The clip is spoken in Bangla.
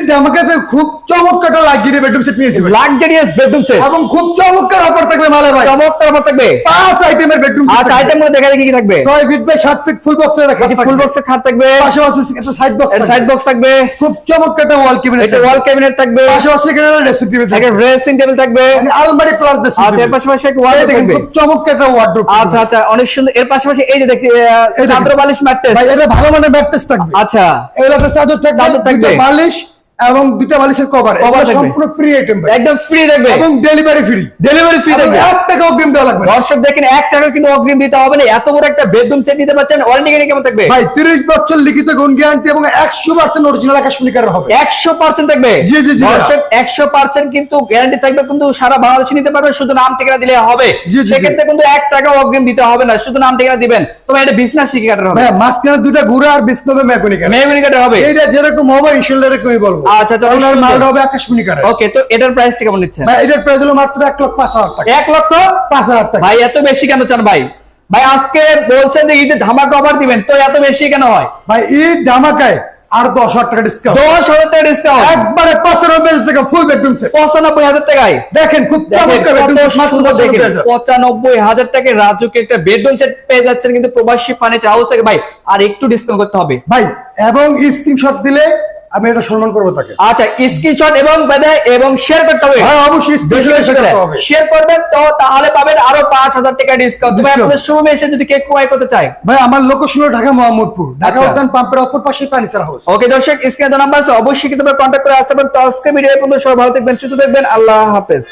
ঈদ আমাকে খুব চমৎকার লাক্সারি বেডরুম সেট নিয়েছি লাক্সারিয়াস বেডরুম সেট এবং খুব চমৎকার অফার থাকবে মালে ভাই। চমৎকার অফার থাকবে 5 আইটেমের বেডরুম। আচ্ছা আইটেমগুলো দেখা দেখি কি থাকবে। 6 ফিট বাই 7 ফিট ফুল বক্সের রাখা থাকবে। ফুল বক্সের খাট থাকবে, পাশাপাশি একটা সাইড বক্স থাকবে। সাইড বক্স থাকবে, খুব চমৎকার একটা ওয়াল ক্যাবিনেট। এটা ওয়াল ক্যাবিনেট থাকবে, পাশাপাশি এখানে ড্রেসিং টেবিল থাকবে। একটা ড্রেসিং টেবিল থাকবে, মানে আলমারি প্লাস ড্রেসিং টেবিল। আচ্ছা এর পাশাপাশি একটা ওয়াল থাকবে, খুব চমৎকার একটা ওয়ার্ডরোব। আচ্ছা আচ্ছা অনেক সুন্দর। এর পাশাপাশি এই যে দেখছি চাদর বালিশ ম্যাট্রেস। ভাই এটা ভালো মানের ম্যাট্রেস থাকবে। আচ্ছা এগুলো একটা চাদর থাকবে, দুটো বালিশ এবং দুটো বালিশের কভার। এটা সম্পূর্ণ ফ্রি আইটেম ভাই, একদম ফ্রি থাকবে এবং ডেলিভারি ফ্রি। ডেলিভারি ফ্রি থাকবে। 1 টাকা অগ্রিম দেওয়া লাগবে। দর্শক দেখেন 1 টাকা কিন্তু অগ্রিম দিতে হবে না। এত বড় একটা বেডরুম সেট নিতে পারছেন। ওয়ারেন্টি গ্যারান্টি কেমন থাকবে ভাই? 30 বছর লিখিত গুণ গ্যারান্টি এবং 100% অরিজিনাল আকাশমণি কালার হবে। 100% থাকবে। জি জি জি দর্শক 100% কিন্তু গ্যারান্টি থাকবে, কিন্তু সারা বাংলাদেশে নিতে পারবেন, শুধু নাম ঠিকানা দিলে হবে। সেক্ষেত্রে কিন্তু 1 টাকা অগ্রিম দিতে হবে না, শুধু নাম ঠিকানা দিবেন। তোমার এটা বিজনেস শিখে কাটার হবে। ভাই মাঝখানে দুটো গুড়া আর বিষ্ণবে মেকানিক কাটার হবে। এইটা যেরকম হবে ইনশাআল্লাহ এরকমই বলবো। আচ্ছা তো মাল হবে আকাশমণি কালার। ওকে, তো এটার প্রাইস কেমন নিচ্ছেন? ভাই এটার প্রাইস হলো মাত্র 1,05,000 টাকা। 1,05,000 টাকা। ভাই এত বেশি কেন চান ভাই? ভাই আজকে বলছেন যে ঈদে ধামাকা অফার দিবেন, তো এত বেশি কেন হয় ভাই? ঈদ ধামাকায় আর 10,000 টাকা ডিসকাউন্ট। 10,000 টাকা ডিসকাউন্ট, একবারে 95,000 টাকা ফুল বেডরুম সেট। 95,000 টাকায় দেখেন খুব চমৎকার বেডরুম সেট মাত্র 95,000 টাকায় রাজুকে একটা বেডরুম সেট পেয়ে যাচ্ছেন, কিন্তু প্রবাসী ফার্নিচার হাউস থেকে। ভাই আর একটু ডিসকাউন্ট করতে হবে ভাই, এবং স্ক্রিনশট দিলে আমি এটা সম্মান করব তাকে। আচ্ছা স্ক্রিনশট এবং শেয়ার করতে হবে। হ্যাঁ অবশ্যই স্ক্রিনশট করতে হবে। শেয়ার করবেন তো তাহলে পাবেন আরো 5,000 টাকা ডিসকাউন্ট। ভাই আপনাদের শোরুমে এসে যদি কেক ক্রয় করতে চাই, ভাই আমার লোকেশন হলো ঢাকা মোহাম্মদপুর, ঢাকা উদ্যান পাম্পের অপর পাশে ফার্নিচার হাউস। ওকে দর্শক, স্ক্রিনে দেওয়া নাম্বার আছে, অবশ্যই কিন্তু কন্টাক্ট করে আসতে পারেন। তো আজকে ভিডিও পর্যন্ত সবাই ভালো থাকবেন, সুস্থ থাকবেন, আল্লাহ হাফেজ।